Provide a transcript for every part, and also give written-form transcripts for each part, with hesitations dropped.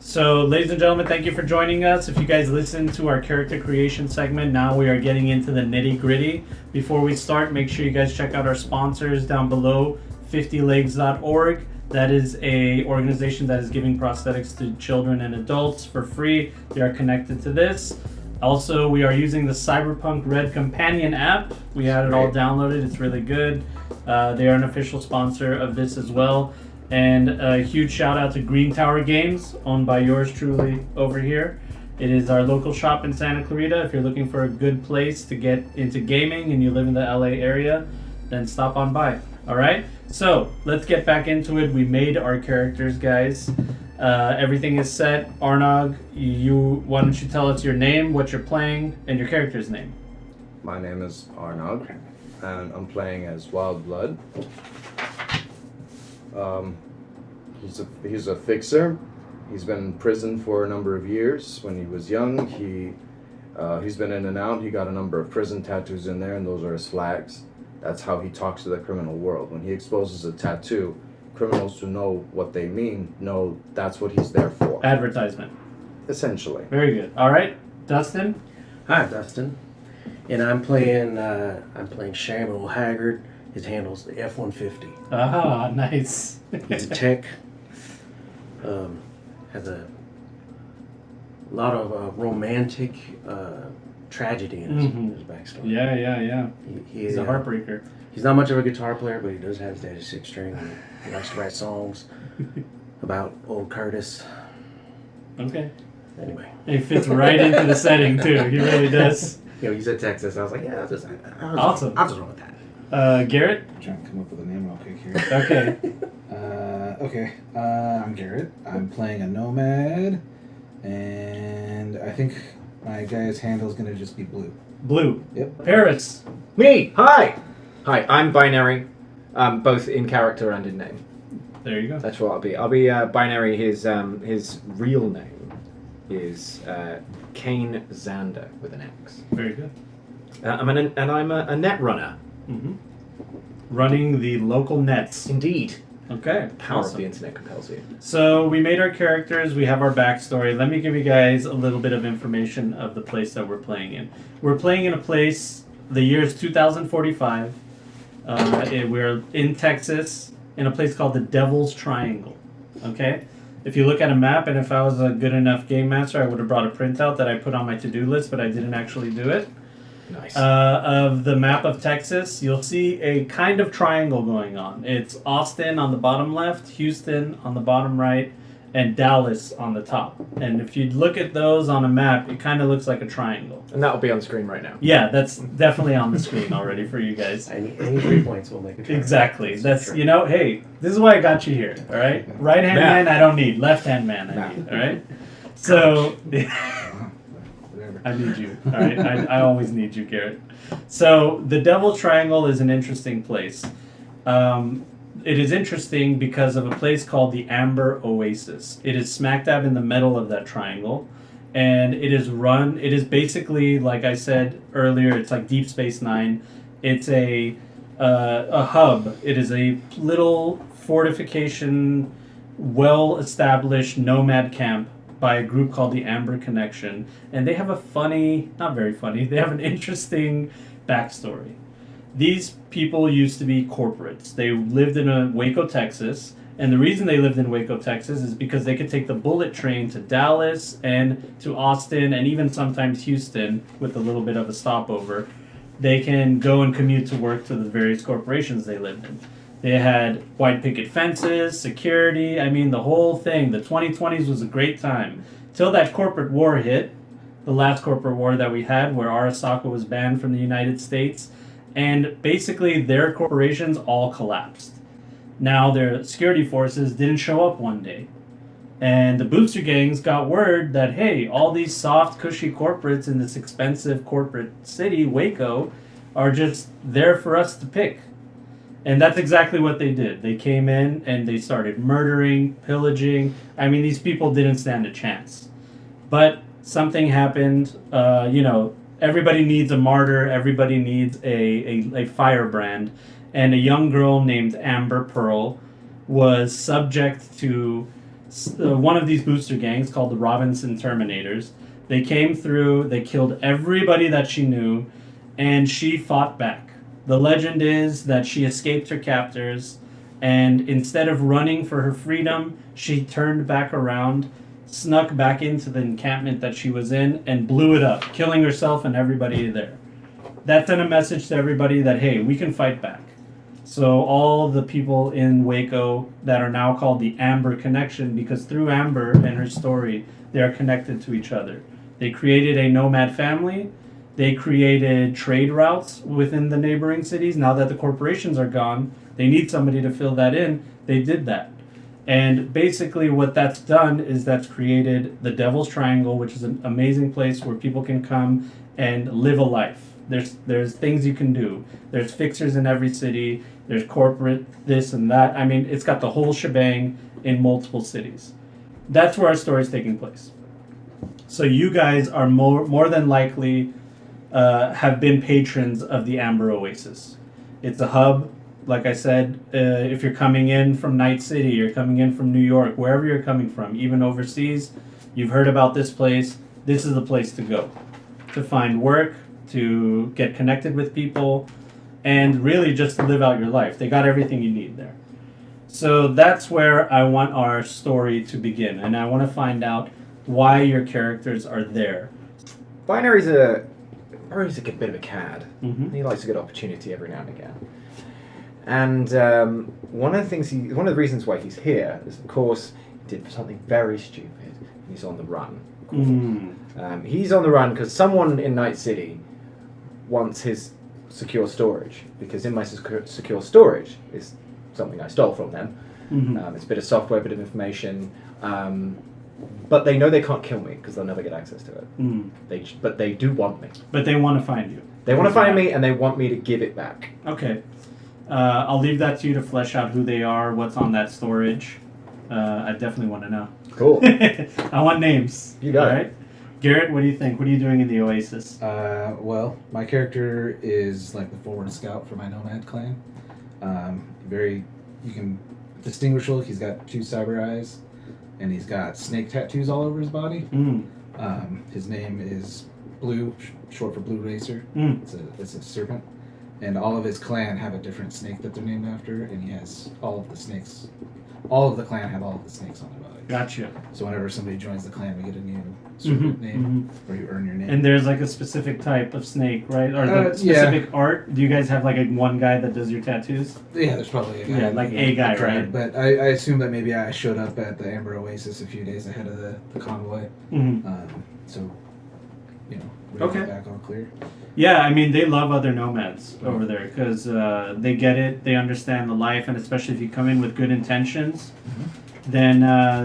So, ladies and gentlemen, thank you for joining us. If you guys listened to our character creation segment, now we are getting into the nitty-gritty. Before we start, make sure you guys check out our sponsors down below, 50legs.org. That is a organization that is giving prosthetics to children and adults for free. They are connected to this. Also, we are using the Cyberpunk Red Companion app. We had it all downloaded. It's really good. They are an official sponsor of this as well. And a huge shout out to Green Tower Games, owned by yours truly over here. It is our local shop in Santa Clarita. If you're looking for a good place to get into gaming and you live in the LA area, then stop on by. All right? So let's get back into it. We made our characters, guys. Everything is set. Arnog, why don't you tell us your name, what you're playing, and your character's name? My name is Arnog, and I'm playing as Wild Blood. He's a fixer. He's been in prison for a number of years. When he was young, he's been in and out. He got a number of prison tattoos in there, and those are his flags. That's how he talks to the criminal world. When he exposes a tattoo, criminals who know what they mean know that's what he's there for. Advertisement. Essentially. Very good. All right, Dustin. Hi, I'm Dustin, and I'm playing Samuel Haggard. His handle's the F-150. Ah, nice. He's a tech. Has a lot of romantic tragedy in his backstory. Yeah. He's a heartbreaker. He's not much of a guitar player, but he does have his daddy's six string. And he likes to write songs about old Curtis. Okay. Anyway. He fits right into the setting, too. He really does. You know, he said Texas. I was like, yeah, Awesome. I'll just run with that. Garrett? I'm trying to come up with a name real quick here. Okay. I'm Garrett. I'm playing a nomad, and I think my guy's handle is going to just be Blue. Blue. Yep. Paris. Me! Hi! Hi, I'm Binary, both in character and in name. There you go. That's what I'll be. I'll be Binary. His real name is Kane Zander with an X. Very good. I'm a net runner. Mm-hmm. Running the local nets. Indeed. Okay. Power awesome. of the internet compels you. So we made our characters. We have our backstory. Let me give you guys a little bit of information of the place that we're playing in. We're playing in a place. The year is 2045. We're in Texas in a place called the Devil's Triangle. Okay. If you look at a map, and if I was a good enough game master, I would have brought a printout that I put on my to-do list, but I didn't actually do it. Nice. Of the map of Texas, you'll see a kind of triangle going on. It's Austin on the bottom left, Houston on the bottom right, and Dallas on the top. And if you look at those on a map, it kind of looks like a triangle. And that'll be on screen right now. Yeah, that's definitely on the screen already for you guys. Any 3 points will make a triangle. Exactly. That's, hey, this is why I got you here, all right? Right-hand man, I don't need. Left-hand man, I need, all right? So... I need you. All right, I always need you, Garrett. So the Devil's Triangle is an interesting place. It is interesting because of a place called the Amber Oasis. It is smack dab in the middle of that triangle, and it is basically, like I said earlier, it's like Deep Space Nine. It's a hub. It is a little fortification, well-established nomad camp by a group called the Amber Connection, and they have not very funny, they have an interesting backstory. These people used to be corporates. They lived in Waco, Texas, and the reason they lived in Waco, Texas is because they could take the bullet train to Dallas and to Austin and even sometimes Houston with a little bit of a stopover. They can go and commute to work to the various corporations they lived in. They had white picket fences, security, the whole thing. The 2020s was a great time. Till that corporate war hit, the last corporate war that we had, where Arasaka was banned from the United States, and basically their corporations all collapsed. Now their security forces didn't show up one day. And the booster gangs got word that, hey, all these soft, cushy corporates in this expensive corporate city, Waco, are just there for us to pick. And that's exactly what they did. They came in and they started murdering, pillaging. These people didn't stand a chance. But something happened. Everybody needs a martyr. Everybody needs a firebrand. And a young girl named Amber Pearl was subject to one of these booster gangs called the Robinson Terminators. They came through, they killed everybody that she knew, and she fought back. The legend is that she escaped her captors, and instead of running for her freedom, she turned back around, snuck back into the encampment that she was in, and blew it up, killing herself and everybody there. That sent a message to everybody that, hey, we can fight back. So all the people in Waco that are now called the Amber Connection, because through Amber and her story, they are connected to each other. They created a nomad family. They created trade routes within the neighboring cities. Now that the corporations are gone, they need somebody to fill that in. They did that. And basically what that's done is that's created the Devil's Triangle, which is an amazing place where people can come and live a life. There's things you can do. There's fixers in every city. There's corporate this and that. I mean, it's got the whole shebang in multiple cities. That's where our story is taking place. So you guys are more than likely have been patrons of the Amber Oasis. It's a hub. Like I said, if you're coming in from Night City, you're coming in from New York, wherever you're coming from, even overseas, you've heard about this place. This is the place to go to find work, to get connected with people, and really just live out your life. They got everything you need there. So that's where I want our story to begin, and I want to find out why your characters are there. Binary's a bit of a cad. Mm-hmm. He likes a good opportunity every now and again. And one of the reasons why he's here is, of course, he did something very stupid. He's on the run. He's on the run because someone in Night City wants his secure storage, because in my secure storage is something I stole from them. Mm-hmm. It's a bit of software, a bit of information, but they know they can't kill me because they'll never get access to it. But they do want me. But they want to find you. They want to find me, and they want me to give it back. Okay. I'll leave that to you to flesh out who they are, what's on that storage. I definitely want to know. Cool. I want names. You got it. Right? Garrett, what do you think? What are you doing in the Oasis? Well, my character is like the forward scout for my nomad clan. You can distinguishable. He's got 2 cyber eyes, and he's got snake tattoos all over his body. His name is Blue, short for Blue Racer. It's a serpent, and all of his clan have a different snake that they're named after, and he has all of the snakes. All of the clan have all of the snakes on their body. Gotcha. So whenever somebody joins the clan, we get a new serpent name, or you earn your name. And there's like a specific type of snake, right? Or the specific art? Do you guys have like one guy that does your tattoos? Yeah, there's probably a guy. Yeah, like a guy, right? But I assume that maybe I showed up at the Amber Oasis a few days ahead of the convoy. So, we're back all clear. Yeah, I mean, they love other nomads over there because they get it, they understand the life, and especially if you come in with good intentions, then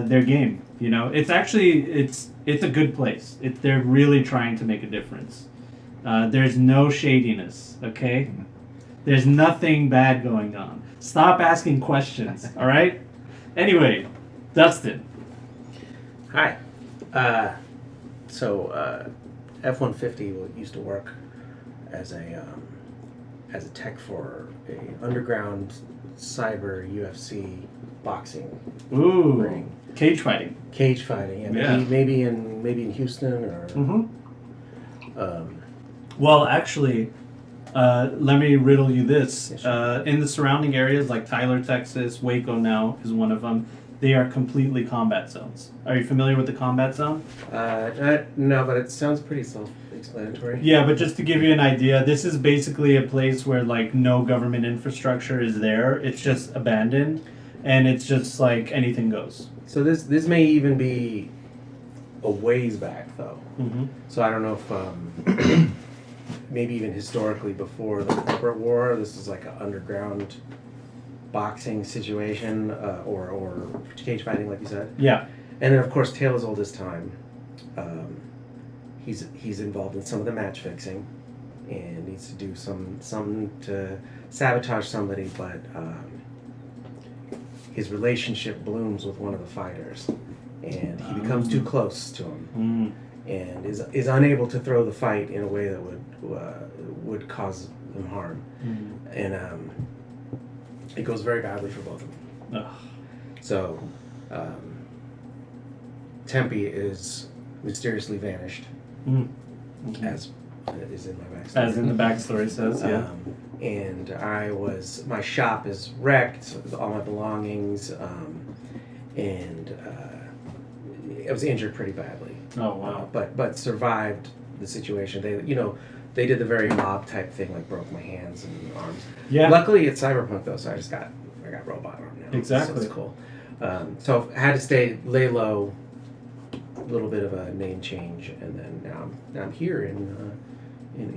they're game. It's actually, it's a good place. They're really trying to make a difference. There's no shadiness, okay? There's nothing bad going on. Stop asking questions, all right? Anyway, Dustin. Hi. So F-150 used to work as a tech for a underground cyber UFC boxing ring. Cage fighting. Cage fighting, yeah. Maybe in Houston or. Well, actually, let me riddle you this. In the surrounding areas like Tyler, Texas, Waco now is one of them. They are completely combat zones. Are you familiar with the combat zone? No, but it sounds pretty self-explanatory. Yeah, but just to give you an idea, this is basically a place where like no government infrastructure is there. It's just abandoned, and it's just like anything goes. So this may even be a ways back though. So I don't know if maybe even historically before the corporate war, this is like an underground boxing situation or cage fighting, like you said. Yeah. And then of course, tale as old as time. He's involved in some of the match fixing, and needs to do something to sabotage somebody, but his relationship blooms with one of the fighters, and he becomes too close to him, and is unable to throw the fight in a way that would cause him harm, and it goes very badly for both of them. So Tempe is mysteriously vanished, as is in my backstory. As in the backstory says, yeah. And my shop is wrecked, all my belongings, and I was injured pretty badly. Oh wow! But survived the situation. They did the very mob type thing, like broke my hands and arms. Yeah. Luckily, it's Cyberpunk though, so I got robot arm now. Exactly. So it's cool. So I had to lay low, a little bit of a name change, and then now I'm here in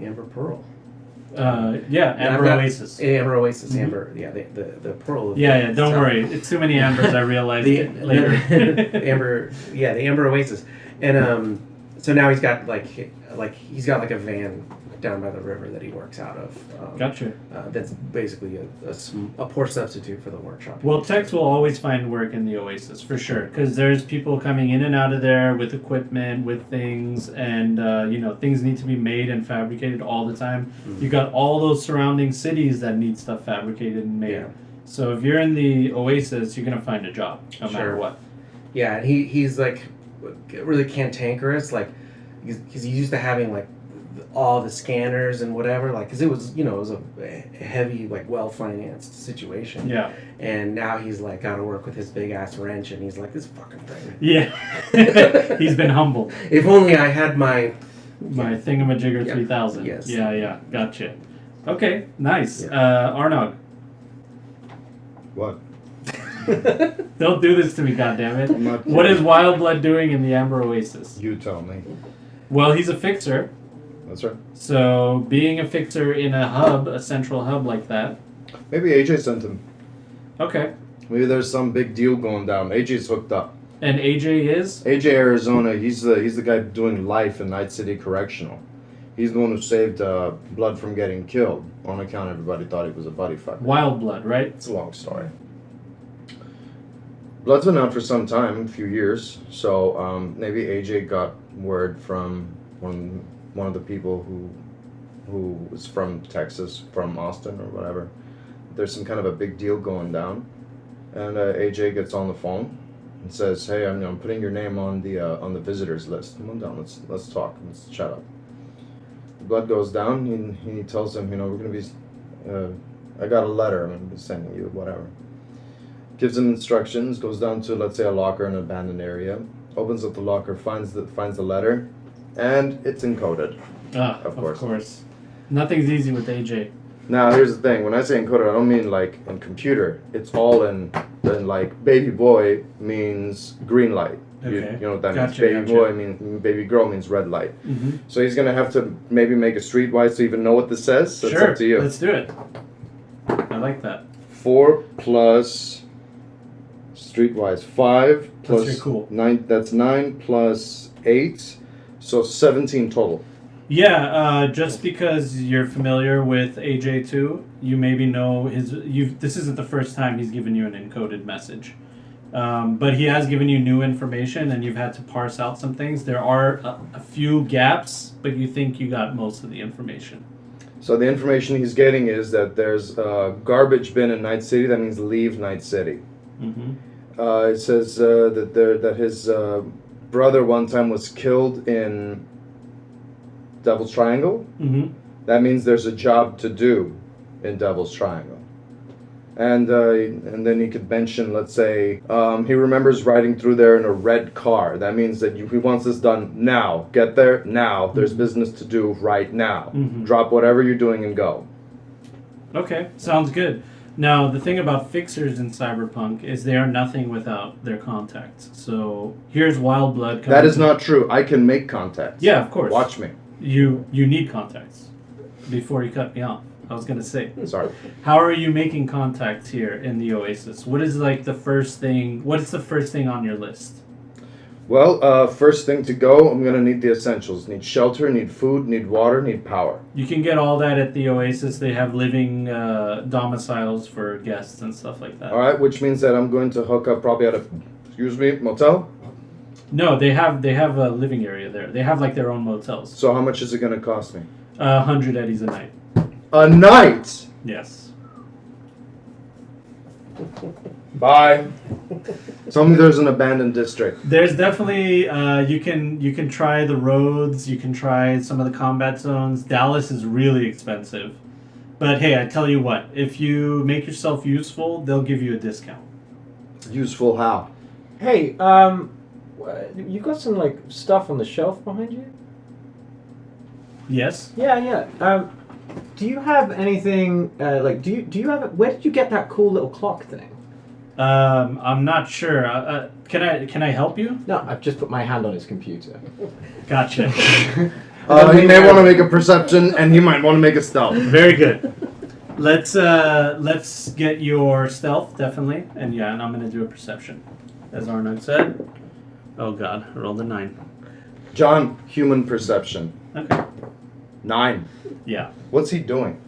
Amber Pearl. Amber Oasis. Amber Oasis, Mm-hmm. Amber, yeah, the Pearl. Of Don't worry. It's too many Ambers. I realized it later. the Amber Oasis, and so now he's got he's got a van down by the river that he works out of. Gotcha. That's basically a poor substitute for the workshop. Well, techs will always find work in the Oasis for sure, because there's people coming in and out of there with equipment, with things, and things need to be made and fabricated all the time. You got all those surrounding cities that need stuff fabricated and made. Yeah. So if you're in the Oasis, you're gonna find a job no matter what. Yeah, and he's really cantankerous, because he's used to having all the scanners and whatever, because it was a heavy, well-financed situation. Yeah. And now he's got to work with his big ass wrench, and he's like, this fucking thing. Yeah. He's been humbled. If only I had my thingamajigger 3000. Yes. Yeah. Gotcha. Okay. Nice. Yeah. Arnog. What? Don't do this to me, goddammit. not What is Wildblood doing in the Amber Oasis? You tell me. Well, he's a fixer. That's right. So, being a fixer in a central hub like that. Maybe AJ sent him. Okay. Maybe there's some big deal going down. AJ's hooked up. And AJ is? AJ Arizona, he's the guy doing life in Night City Correctional. He's the one who saved Blood from getting killed. On account everybody thought he was a buddy fucker. Wildblood, right? It's a long story. Blood's been out for some time, a few years. So maybe AJ got word from one of the people who was from Texas, from Austin or whatever. There's some kind of a big deal going down, and AJ gets on the phone and says, "Hey, I'm putting your name on the visitors list. Come on down. Let's talk. Let's chat up." Blood goes down, and he tells him, we're gonna be. I got a letter. I'm gonna be sending you whatever. Gives him instructions. Goes down to, let's say, a locker in an abandoned area. Opens up the locker, finds the letter, and it's encoded. Of course. Nothing's easy with AJ. Now, here's the thing. When I say encoded, I don't mean in computer. It's all in baby boy means green light. Okay. You know what that Gotcha, means. Baby boy means baby girl means red light. Mm-hmm. So he's going to have to maybe make a streetwise to even know what this says. So Sure. It's up to you. Let's do it. I like that. 4 plus streetwise 5 plus That's cool. 9. That's 9 plus 8. So 17 total. Yeah, just because you're familiar with AJ2, you maybe know this isn't the first time he's given you an encoded message. But he has given you new information, and you've had to parse out some things. There are a few gaps, but you think you got most of the information. So the information he's getting is that there's a garbage bin in Night City. That means leave Night City. Mm-hmm. It says that his brother one time was killed in Devil's Triangle. Mm-hmm. That means there's a job to do in Devil's Triangle. And then he could mention, let's say, he remembers riding through there in a red car. That means that he wants this done now. Get there now. There's business to do right now. Mm-hmm. Drop whatever you're doing and go. Okay, sounds good. Now, the thing about fixers in Cyberpunk is they are nothing without their contacts. So here's Wildblood coming. That is not true. I can make contacts. Yeah, of course. Watch me. You need contacts. Before you cut me off, I was gonna say. Sorry. How are you making contacts here in the Oasis? What is the first thing? What is the first thing on your list? Well, first thing to go, I'm going to need the essentials. Need shelter, need food, need water, need power. You can get all that at the Oasis. They have living domiciles for guests and stuff like that. All right, which means that I'm going to hook up probably at a, motel? No, they have a living area there. They have their own motels. So how much is it going to cost me? 100 eddies a night. A night? Yes. Bye. Tell me there's an abandoned district. There's definitely you can try the roads. You can try some of the combat zones. Dallas is really expensive, but hey, I tell you what, if you make yourself useful, they'll give you a discount. Useful how? Hey, you got some like stuff on the shelf behind you? Yes. Yeah. Do you have anything like? Do you have? Where did you get that cool little clock thing? I'm not sure. Can I help you? No, I've just put my hand on his computer. Gotcha. He may want to make a perception, and he might want to make a stealth. Very good. Let's get your stealth definitely, and I'm gonna do a perception, as Arnold said. Oh God, I rolled a 9. John, human perception. Okay. 9. Yeah. What's he doing?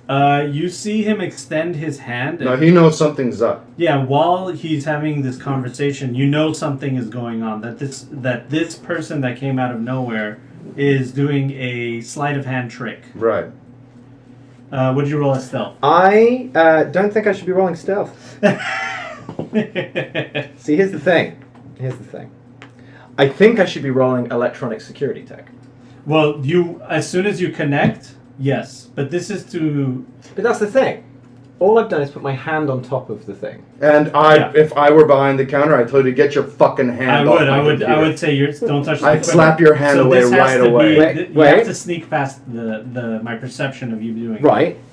You see him extend his hand. No, he knows something's up. Yeah, while he's having this conversation, you know something is going on. That this person that came out of nowhere is doing a sleight of hand trick. Right. Would you roll a stealth? I don't think I should be rolling stealth. See, here's the thing. I think I should be rolling electronic security tech. Well, as soon as you connect, yes. But this is to... But that's the thing. All I've done is put my hand on top of the thing. And if I were behind the counter, I'd tell you to get your fucking hand off my computer. I would say don't touch the I'd slap your hand away this has right to away. You have to sneak past my perception of you doing it.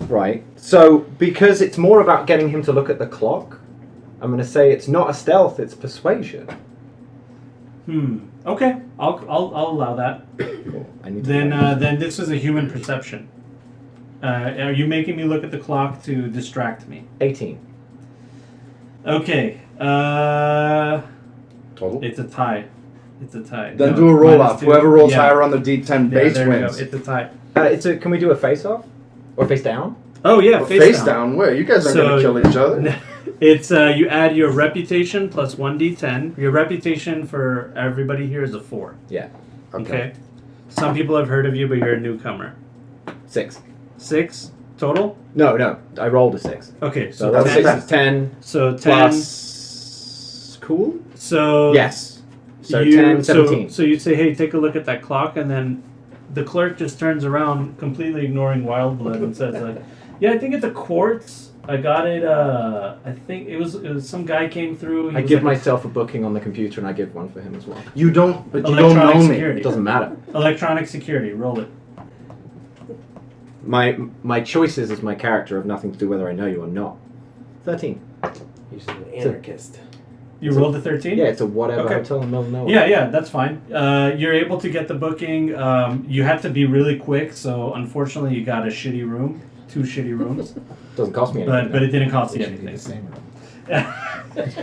Right. So, because it's more about getting him to look at the clock, I'm going to say it's not a stealth, it's persuasion. Okay. I'll allow that. Cool. Then this is a human perception. Are you making me look at the clock to distract me? 18. Okay. Total? It's a tie. Then do a roll-off. Whoever rolls higher on the D10 base there wins. We go. It's a tie. Can we do a face-off? Or face-down? Oh, yeah, face down. Where? You guys aren't going to kill each other. It's you add your reputation plus 1d10. Your reputation for everybody here is a 4. Yeah. Okay. Some people have heard of you, but you're a newcomer. 6. 6 total? No. I rolled a 6. Okay, So so that's 10. 6 is 10. So 10. Plus... Cool? So... Yes. So 10, 17. So you say, hey, take a look at that clock, and then the clerk just turns around, completely ignoring Wildblood, and says, like, yeah, I think it's a quartz. I got it, I think it was some guy came through. I give myself a booking on the computer and I give one for him as well. You don't know me. Security. It doesn't matter. Electronic security, roll it. My choices as my character have nothing to do whether I know you or not. 13. He's an anarchist. You rolled a 13? Yeah, it's a whatever Okay. hotel in the middle of nowhere. Yeah, that's fine. You're able to get the booking. You had to be really quick, so unfortunately you got a shitty room. 2 shitty rooms. Doesn't cost me anything. But it didn't cost you It should be anything. the same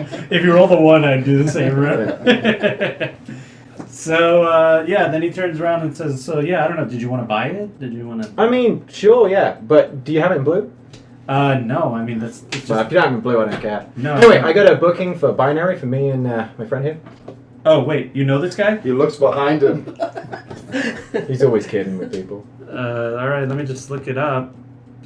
room. If you roll the 1, I'd do the same room. So, then he turns around and says, so, I don't know, did you want to buy it? Did you want to... I mean, sure, yeah. But do you have it in blue? No, I mean, it's just... Well, if you don't have it in blue, I don't care. No. Anyway, I got a booking for binary for me and my friend here. Oh, wait, you know this guy? He looks behind him. He's always kidding with people. Alright, let me just look it up.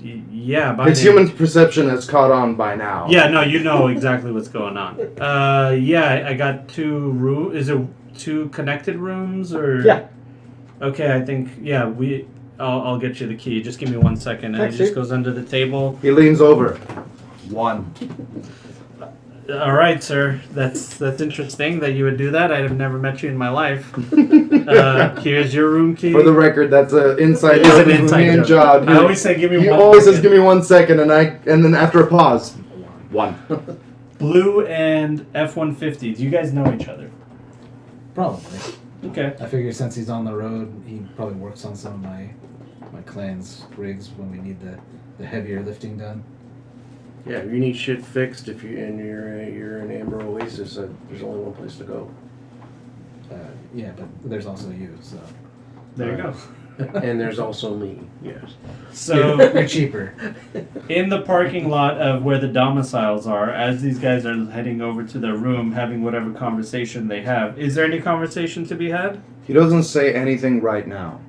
Yeah, by His human perception has caught on by now. Yeah, no, you know exactly what's going on. I got 2 rooms. Is it 2 connected rooms or? Yeah. Okay, I think I'll get you the key. Just give me 1 second, and Thanks, it just dude. goes under the table. He leans over. 1. All right, sir. That's interesting that you would do that. I'd have never met you in my life. Here's your room key. For the record, that's an inside It's joke an between inside me and joke. Jod. I always say, give me He 1 always says, second. "Give me 1 second," and then after a pause, 1. Blue and F-150. Do you guys know each other? Probably. Okay. I figure since he's on the road, he probably works on some of my clan's rigs when we need the heavier lifting done. Yeah, if you need shit fixed, you're in Amber Oasis, there's only one place to go. Yeah, but there's also you, so There you go. And there's also me. Yes. So you're cheaper. in the parking lot of where the domiciles are, as these guys are heading over to their room, having whatever conversation they have, is there any conversation to be had? He doesn't say anything right now.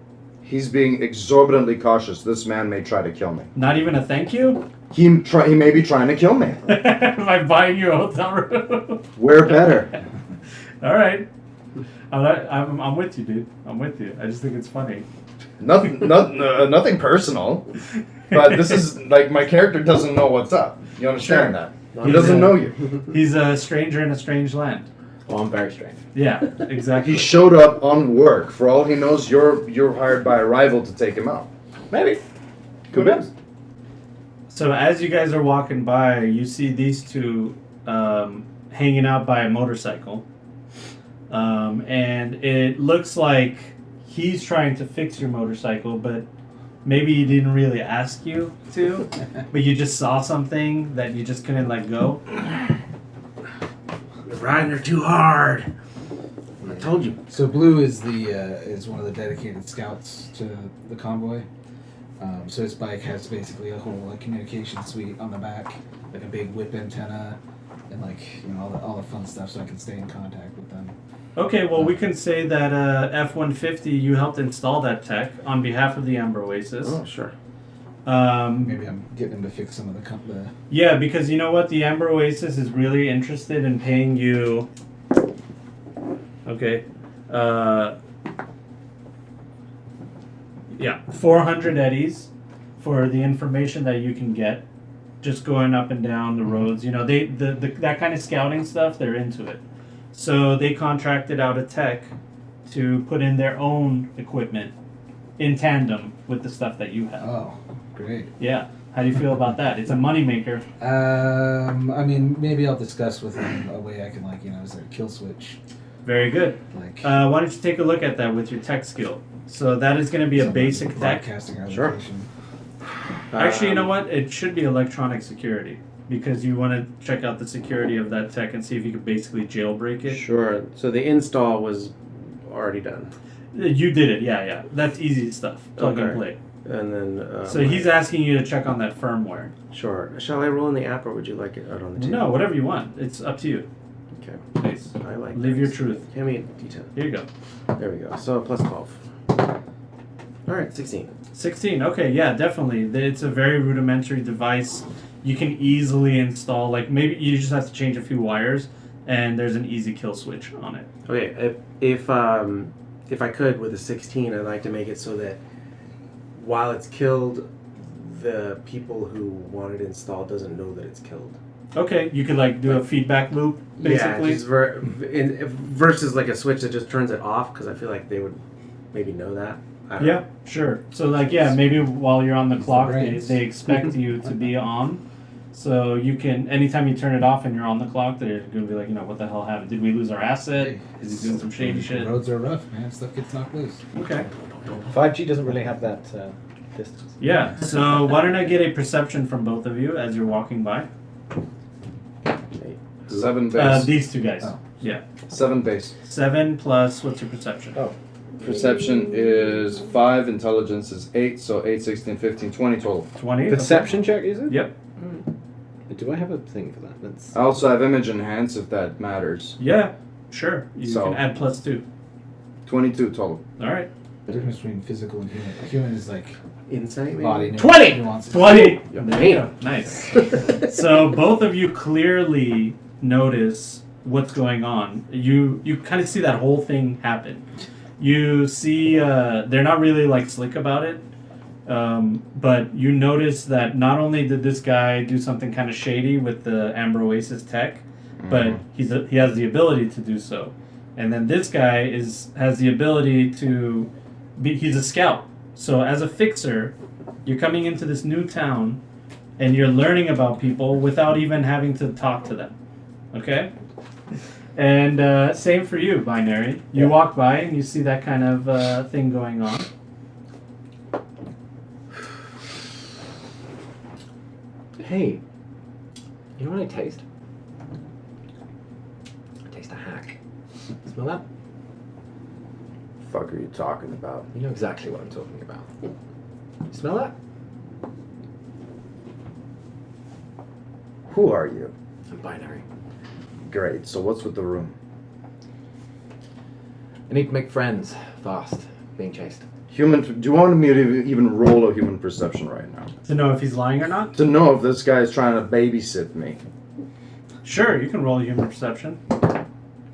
He's being exorbitantly cautious. This man may try to kill me. Not even a thank you? He may be trying to kill me. Am I buying you a hotel room? We're better. All right. I'm with you, dude. I'm with you. I just think it's funny. Nothing personal. But this is like my character doesn't know what's up. You understand that? He doesn't know you. He's a stranger in a strange land. Well, I'm very strange. Yeah, exactly. He showed up on work. For all he knows, you're hired by a rival to take him out. Maybe. Who knows? So as you guys are walking by, you see these two hanging out by a motorcycle. And it looks like he's trying to fix your motorcycle, but maybe he didn't really ask you to, but you just saw something that you just couldn't let go. You're riding her too hard. I told you. So Blue is is one of the dedicated scouts to the convoy. So his bike has basically a whole like communication suite on the back, like a big whip antenna, and like all the fun stuff, so I can stay in contact with them. Okay, well we can say that F-150, you helped install that tech on behalf of the Amber Oasis. Oh, sure. Maybe I'm getting him to fix some of the Yeah, because you know what, the Amber Oasis is really interested in paying you. Okay. 400 eddies for the information that you can get, just going up and down the roads. You know, that kind of scouting stuff, they're into it. So they contracted out a tech to put in their own equipment in tandem with the stuff that you have. Oh, great. Yeah. How do you feel about that? It's a moneymaker. I mean, maybe I'll discuss with him a way I can is there a kill switch? Very good. Like, why don't you take a look at that with your tech skill? So that is going to be a basic tech. Broadcasting our Sure. location. Actually, you know what? It should be electronic security, because you want to check out the security of that tech and see if you could basically jailbreak it. Sure. So the install was already done. You did it, yeah. That's easy stuff. Plug and Okay. play. And then... So he's asking you to check on that firmware. Sure. Shall I roll in the app, or would you like it out on the table? No, whatever you want. It's up to you. Okay. Please. I like Live your this. truth. Give me a D10. Here you go. There we go. So plus 12. All right, 16. 16. Okay, yeah, definitely. It's a very rudimentary device. You can easily install, like maybe you just have to change a few wires, and there's an easy kill switch on it. Okay, if I could with a 16, I'd like to make it so that while it's killed, the people who want it installed doesn't know that it's killed. Okay, you could like do a feedback loop, basically. Yeah, just versus like a switch that just turns it off, because I feel like they would maybe know that. I don't Yeah, know. sure. So like, yeah, maybe while you're on the Use the clock, brains. they expect you to be on. So you can, anytime you turn it off and you're on the clock, they're going to be like, what the hell happened? Did we lose our asset? Is he doing some shady The shit? roads are rough, man. Stuff gets knocked loose. Okay. 5G doesn't really have that distance. Yeah, so why don't I get a perception from both of you as you're walking by? 7 base. These two guys. Oh. Yeah. 7 base. 7 plus, what's your perception? Oh. Perception is 5, intelligence is 8, so 8, 16, 15, 20 total. 20? Perception check, is it? Yep. Do I have a thing for that? That's... I also have image enhance if that matters. Yeah, sure. You So- can add +2. 22 total. All right. The difference between physical and human. Human is like Insight, maybe? body. 20! nuances. 20! Yep. There you go. Nice. So both of you clearly notice what's going on. You kind of see that whole thing happen. You see they're not really like slick about it, but you notice that not only did this guy do something kind of shady with the Amber Oasis tech, but he has the ability to do so. And then this guy has the ability to be, he's a scout. So as a fixer, you're coming into this new town and you're learning about people without even having to talk to them. Okay? And same for you, Binary. You walk by and you see that kind of thing going on. Hey, you know what I taste? I taste a hack. Smell that? Fuck are you talking about? You know exactly what I'm talking about. You smell that? Who are you? I'm binary. Great, so what's with the room? I need to make friends fast. Being chased. Do you want me to even roll a human perception right now? To know if he's lying or not? To know if this guy is trying to babysit me. Sure, you can roll a human perception.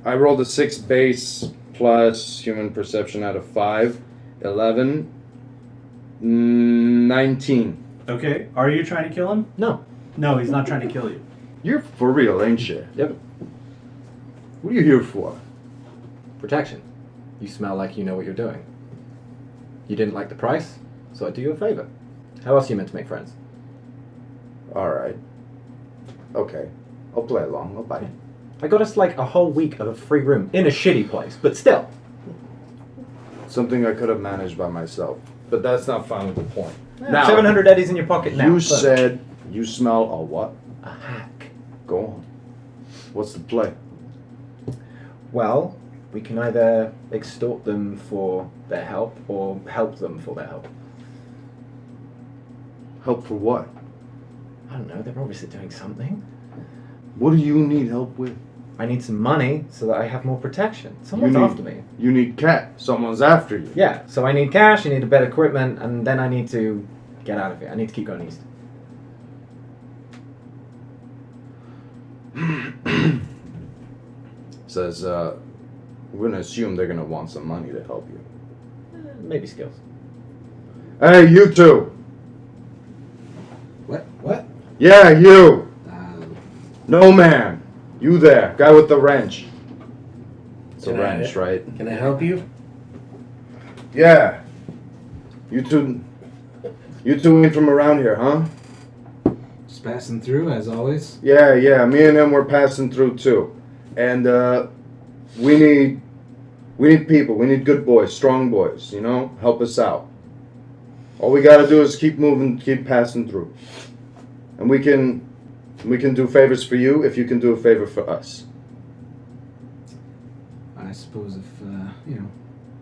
I rolled a 6 base plus human perception out of 5. 11. 19. Okay, are you trying to kill him? No. No, he's not trying to kill you. You're for real, ain't you? Yep. What are you here for? Protection. You smell like you know what you're doing. You didn't like the price, so I do you a favor. How else are you meant to make friends? Alright. Okay. I'll play along. I'll bite. I got us like a whole week of a free room in a shitty place, but still. Something I could have managed by myself. But that's not finally the point. Now, 700 eddies in your pocket now. you Look. said you smell a what? A hack. Go on. What's the play? Well, we can either extort them for their help or help them for their help. Help for what? I don't know, they're obviously doing something. What do you need help with? I need some money so that I have more protection. Someone's after me. You need cat. Someone's after you. Yeah, so I need cash, I need a better equipment, and then I need to get out of here. I need to keep going east. Says, we're gonna assume they're gonna want some money to help you. Maybe skills. Hey, you two! What? Yeah, you! No man! You there, guy with the wrench. It's a Can I- wrench, right? Can I help you? Yeah. You two ain't from around here, huh? Just passing through as always. Yeah, me and him were passing through too. And we need people. We need good boys, strong boys, you know? Help us out. All we gotta do is keep moving, keep passing through. And we can do favors for you if you can do a favor for us. I suppose if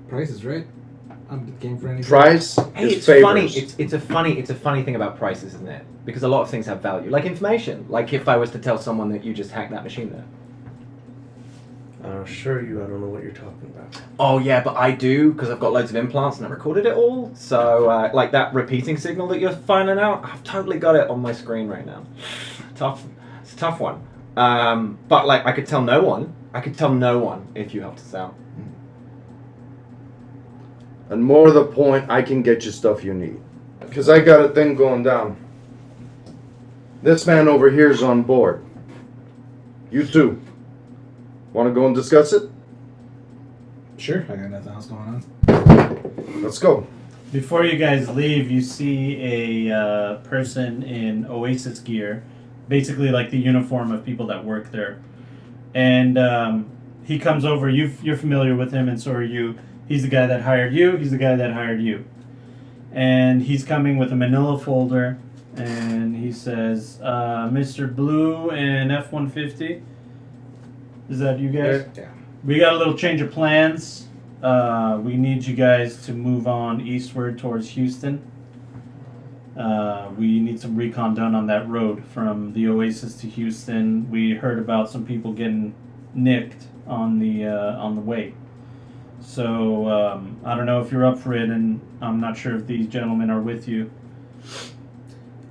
price is right, I'm game for anything. Price Hey, is it's favors. funny. It's a funny thing about prices, isn't it? Because a lot of things have value, like information. Like if I was to tell someone that you just hacked that machine there. I'll assure you, I don't know what you're talking about. Oh yeah, but I do because I've got loads of implants and I recorded it all. So like that repeating signal that you're finding out, I've totally got it on my screen right now. It's a tough one. But like I could tell no one. I could tell no one if you helped us out. And more to the point, I can get you stuff you need. Because I got a thing going down. This man over here is on board. You two. Want to go and discuss it? Sure, I got nothing else going on. Let's go. Before you guys leave, you see a person in Oasis gear, basically like the uniform of people that work there. And he comes over. You're familiar with him, and so are you. He's the guy that hired you. He's the guy that hired you. And he's coming with a manila folder, and he says, Mr. Blue and F-150. Is that you guys? Yeah. We got a little change of plans. We need you guys to move on eastward towards Houston. We need some recon done on that road from the Oasis to Houston. We heard about some people getting nicked on the way. So I don't know if you're up for it, and I'm not sure if these gentlemen are with you.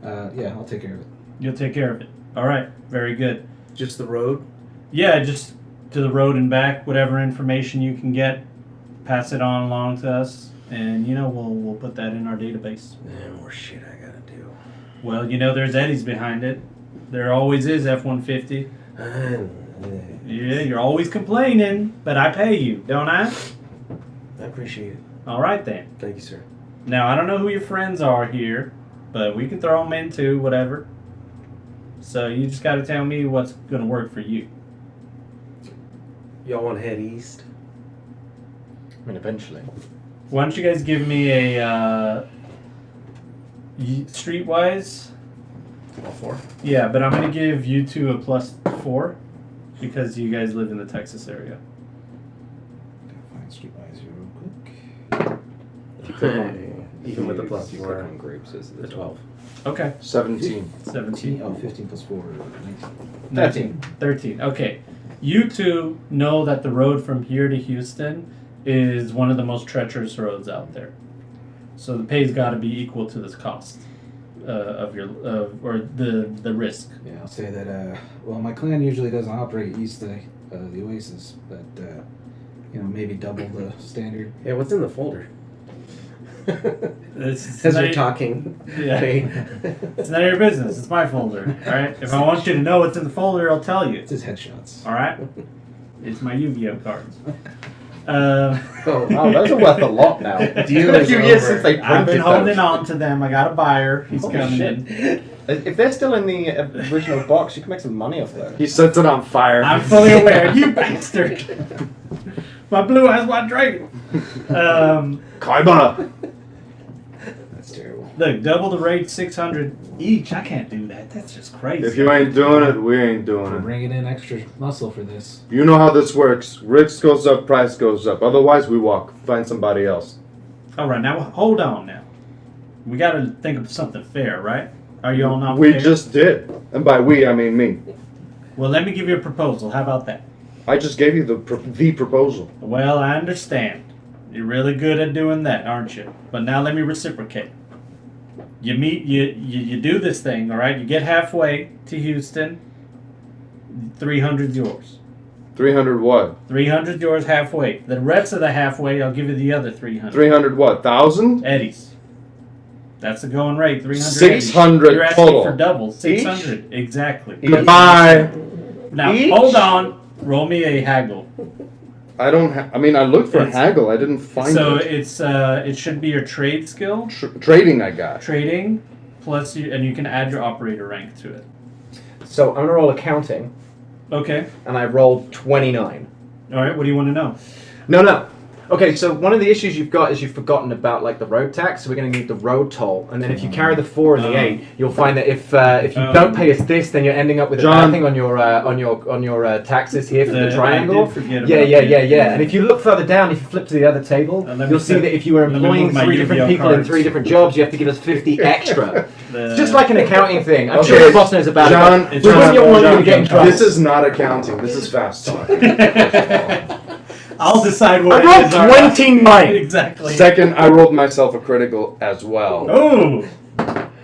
Yeah, I'll take care of it. You'll take care of it. All right, very good. Just the road? Yeah, just to the road and back. Whatever information you can get, pass it on along to us, and we'll put that in our database. More shit I gotta do. Well, there's Eddie's behind it. There always is F-150. Yeah, you're always complaining, but I pay you, don't I? I appreciate it. All right then. Thank you, sir. Now I don't know who your friends are here, but we can throw them in too, whatever. So you just got to tell me what's gonna work for you. Y'all want to head east? I mean, eventually. Why don't you guys give me a streetwise? All four? Yeah, but I'm gonna give you two a +4 because you guys live in the Texas area. Find Streetwise here real quick. If you click on, Even with the if plus you 4. click on groups, it's The 12. Okay, 17. 17. Oh, 15 plus 4, 19. 19. 13. Okay. You two know that the road from here to Houston is one of the most treacherous roads out there. So the pay's got to be equal to this cost of your or the risk. Yeah, I'll say that. Well, my clan usually doesn't operate east of the Oasis, but maybe double the standard. Yeah, what's in the folder? It's As not we're your- talking. Yeah. Hey. It's none of your business. It's my folder. All right. If I want you to know what's in the folder, I'll tell you. It's his headshots. All right. It's my Yu-Gi-Oh cards. Oh, Wow, those are worth a lot now. It's been a Deal's few years over. since they I've been printed holding those. on to them. I got a buyer. He's Holy coming shit. in. If they're still in the original box, you can make some money off those. He sets it on fire. I'm fully aware. You bastard. My blue eyes white dragon. Kaiba! That's terrible. Look, double the rate, 600 each. I can't do that. That's just crazy. If you ain't doing it, we ain't doing We're it. bringing in extra muscle for this. You know how this works. Risk goes up, price goes up. Otherwise, we walk. Find somebody else. All right, now hold on. Now we got to think of something fair, right? Are you all not We fair? just did. And by we, I mean me. Well, let me give you a proposal. How about that? I just gave you the proposal. Well, I understand. You're really good at doing that, aren't you? But now let me reciprocate. You do this thing, all right? You get halfway to Houston. 300's yours. 300 what? 300's yours halfway. The rest of the halfway, I'll give you the other 300. 300 what? 1,000? Eddies. That's the going rate. 300. 600 You're asking total. for double. 600 exactly. Goodbye. Now Each? hold on. Roll me a haggle. I don't. I mean, I looked for It's- haggle. I didn't find So it. it's it should be your trade skill, Trading, I got. trading, plus and you can add your operator rank to it. So I'm gonna roll accounting, Okay. and I rolled 29. All right. What do you want to know? No. Okay, so one of the issues you've got is you've forgotten about like the road tax. So we're going to need the road toll, and then if you carry the 4 and the 8, you'll find that if you don't pay us this, then you're ending up with a John. bad thing on your taxes here for the I triangle. did forget Yeah. about that. And if you look further down, if you flip to the other table, Let me you'll see flip- that if you were let me employing move my 3 different Yu-Gi-Oh people in cards. 3 different jobs, you have to give us 50 extra. The- It's just like an accounting thing. I'm Okay, sure the boss knows about John, it. but it's we not- wouldn't want you John, to get in trouble. This is not accounting. This is fast talk. I'll decide I what it rolled is. all right? 29. Exactly. Second, I rolled myself a critical as well. Oh.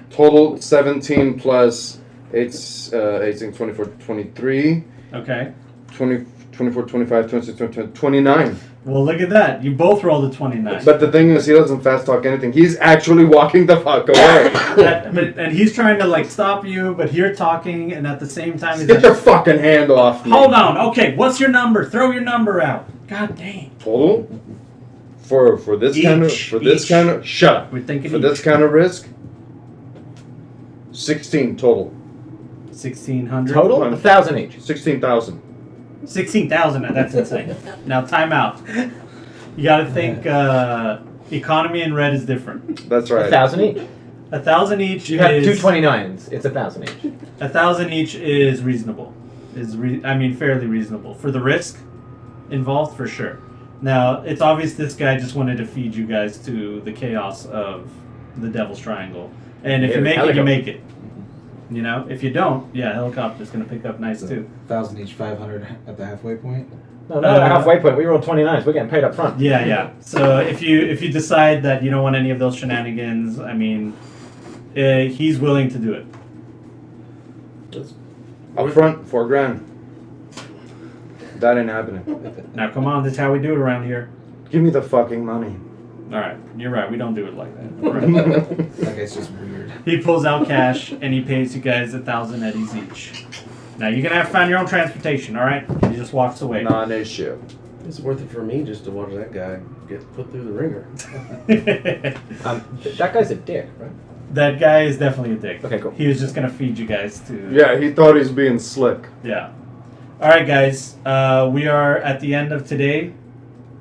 Total 17 plus 18, 24, 23, Okay. 20, 24, 25, 26, 27, 29. Well, look at that. You both rolled a 29. But the thing is, he doesn't fast talk anything. He's actually walking the fuck away. And he's trying to like stop you, but you're talking, and at the same time, he's Get like, your fucking hand off me. hold on. Okay, what's your number? Throw your number out. God dang. Total for this kind of Each. shut up. We're thinking For this kind of risk, 16 total. 1,600 Total? 1,000 each. 16,000. 16,000. That's insane. Now time out. You got to think. Economy in red is different. That's right. 1,000 each. 1,000 each. You have is, 2 29s. It's 1,000 each. 1,000 each is reasonable. Fairly reasonable for the risk involved for sure. Now it's obvious this guy just wanted to feed you guys to the chaos of the Devil's Triangle, and if Yeah, you make it, you helicopter. make it. You know, if you don't, yeah, helicopter's gonna pick up nice too. 1,000 each, 500 at the halfway point. No, the halfway point. We rolled 29s. We're getting paid up front. Yeah. So if you decide that you don't want any of those shenanigans, I mean, he's willing to do it. Up front, $4,000. That ain't happening. Now come on, that's how we do it around here. Give me the fucking money. All right, you're right. We don't do it like that. All right. That guy's just weird. He pulls out cash and he pays you guys 1,000 eddies each. Now you're gonna have to find your own transportation. All right? He just walks away. Non-issue. It's worth it for me just to watch that guy get put through the ringer. That guy's a dick, right? That guy is definitely a dick. Okay, cool. He was just gonna feed you guys to. Yeah, he thought he's being slick. Yeah. All right, guys. We are at the end of today.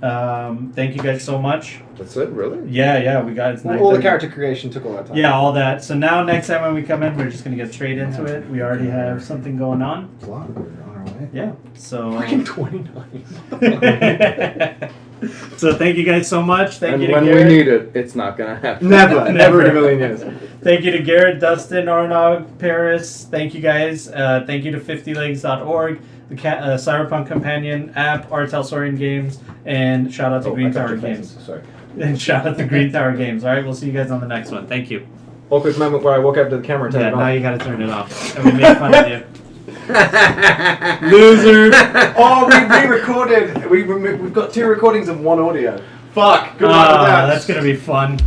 Thank you guys so much. That's it, really? Yeah. We got it's Well, all the 9:30. character creation took all that time. Yeah, all that. So now next time when we come in, we're just gonna get straight into it. We already have something going on. Plot, we're on our way. Yeah. So. Fucking 29. So thank you guys so much. Thank And you to when we Garrett. need it, it's not gonna happen. Never in Never. a million years. Thank you to Garrett, Dustin, Arnog, Paris. Thank you guys. Thank you to 50legs.org. the Cyberpunk Companion app, Artelsorian Games, and shout out to Green Tower Games. Sorry. And shout out to Green Tower Games. All right, we'll see you guys on the next one. Thank you. Awkward moment where I walk up to the camera and turn it Now on. you got to turn it off. And we make fun of you. Loser. Oh, we re-recorded. We've got 2 recordings and 1 audio. Fuck. Good luck with that. That's gonna be fun.